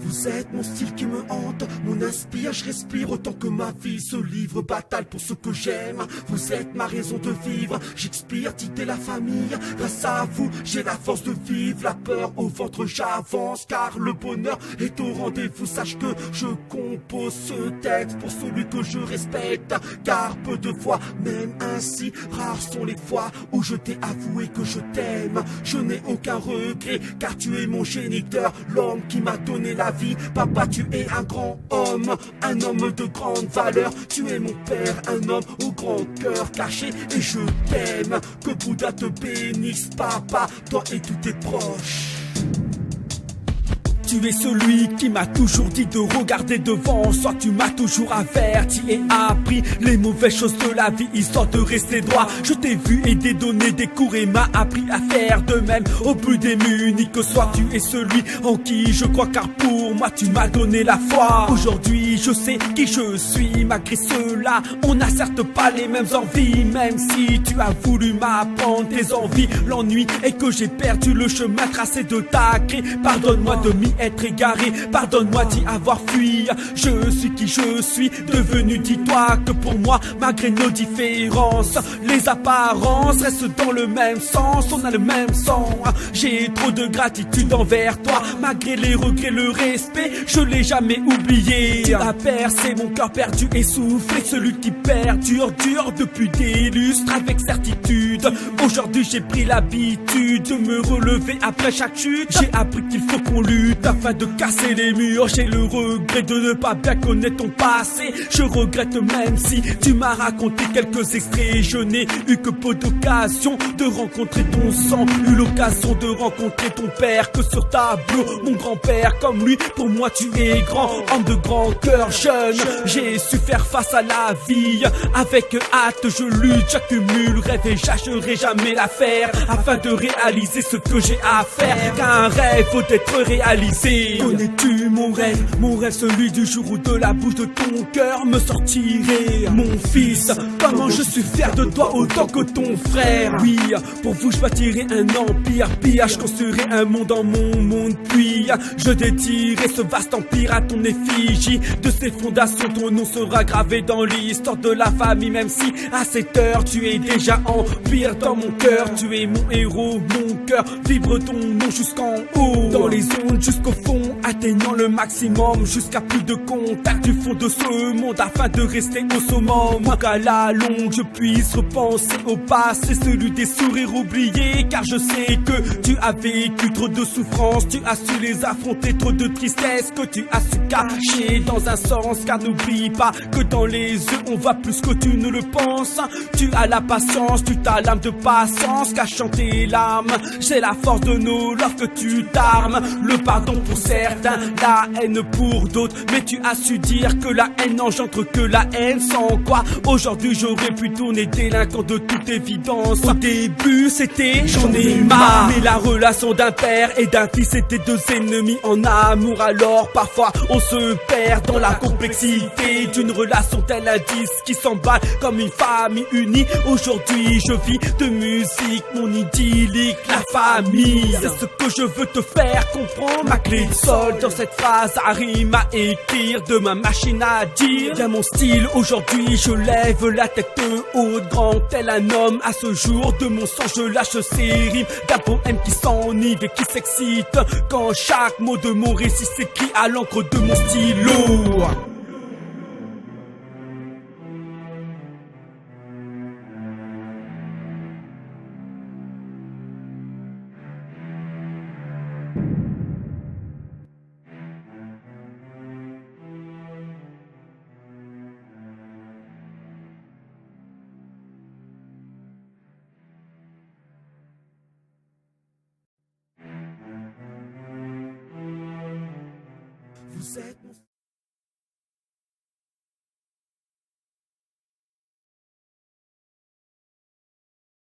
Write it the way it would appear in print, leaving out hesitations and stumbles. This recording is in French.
Vous êtes mon style qui me hante, mon inspire, je respire autant que ma vie se livre, bataille pour ce que j'aime. Vous êtes ma raison de vivre, j'expire, titer la famille. Grâce à vous, j'ai la force de vivre, la peur au ventre, j'avance, car le bonheur est au rendez-vous. Sache que je compose ce texte pour celui que je respecte, car peu de fois, même ainsi, rares sont les fois où je t'ai avoué que je t'aime. Je n'ai aucun regret, car tu es mon géniteur, l'homme qui m'a donné la vie. Papa, tu es un grand homme, un homme de grande valeur. Tu es mon père, un homme au grand cœur caché, et je t'aime. Que Bouddha te bénisse, papa, toi et tous tes proches. Tu es celui qui m'a toujours dit de regarder devant. Soit tu m'as toujours averti et appris les mauvaises choses de la vie, histoire de rester droit. Je t'ai vu aider, donner des cours et m'a appris à faire de même au plus démunis que soit. Tu es celui en qui je crois, car pour moi tu m'as donné la foi. Aujourd'hui je sais qui je suis, malgré cela on n'a certes pas les mêmes envies. Même si tu as voulu m'apprendre tes envies, l'ennui est que j'ai perdu le chemin tracé de ta grille. Pardonne-moi de m'y être égaré, pardonne-moi d'y avoir fui. Je suis qui je suis devenu, dis-toi que pour moi, malgré nos différences, les apparences restent dans le même sens. On a le même sang. J'ai trop de gratitude envers toi, malgré les regrets, le respect, je l'ai jamais oublié. Tu as percé mon cœur perdu, essoufflé, celui qui perdure, dure depuis des lustres avec certitude. Aujourd'hui j'ai pris l'habitude de me relever après chaque chute. J'ai appris qu'il faut qu'on lutte afin de casser les murs. J'ai le regret de ne pas bien connaître ton passé. Je regrette même si tu m'as raconté quelques extraits. Je n'ai eu que peu d'occasion de rencontrer ton sang, eu l'occasion de rencontrer ton père que sur tableau. Mon grand-père comme lui, pour moi tu es grand, homme de grand cœur jeune. J'ai su faire face à la vie avec hâte, je lutte, j'accumule rêve et j'achèverai jamais l'affaire afin de réaliser ce que j'ai à faire, car un rêve faut être réalisé. Connais-tu mon rêve, celui du jour où de la bouche de ton cœur me sortirait mon fils? Comment je suis fier de toi autant que ton frère. Oui, pour vous je bâtirai un empire, pire, je construirai un monde dans mon monde, puis je dédierai ce vaste empire à ton effigie. De ses fondations ton nom sera gravé dans l'histoire de la famille, même si à cette heure tu es déjà empire dans mon cœur. Tu es mon héros, mon cœur vibre ton nom jusqu'en haut, dans les ondes jusqu'au fond, atteignant le maximum jusqu'à plus de contact du fond de ce monde afin de rester au summum. Pour qu'à la longue je puisse repenser au passé, celui des sourires oubliés, car je sais que tu as vécu trop de souffrances, tu as su les affronter, trop de tristesse que tu as su cacher dans un sens, car n'oublie pas que dans les yeux on voit plus que tu ne le penses. Tu as la patience, tu as l'âme de patience, cachant tes larmes. J'ai la force de nos love que tu t'armes, le pardon pour certains, la haine pour d'autres, mais tu as su dire que la haine n'engendre que la haine, sans quoi aujourd'hui j'aurais pu tourner délinquant de toute évidence. Au début c'était j'en ai marre, mais la relation d'un père et d'un fils c'était deux ennemis en amour. Alors parfois on se perd dans la complexité d'une relation telle un disque qui s'emballe comme une famille unie. Aujourd'hui je vis de musique, mon idyllique, la famille. C'est ce que je veux te faire comprendre, ma clé de sol dans cette phrase arrive à écrire de ma machine à dire. Bien mon style aujourd'hui, je lève la tête haute, grand tel un homme. À ce jour de mon sang je lâche ces rimes d'un poème qui s'enivre et qui s'excite quand chaque mot de mon récit s'écrit à l'encre de mon stylo. Vous êtes mon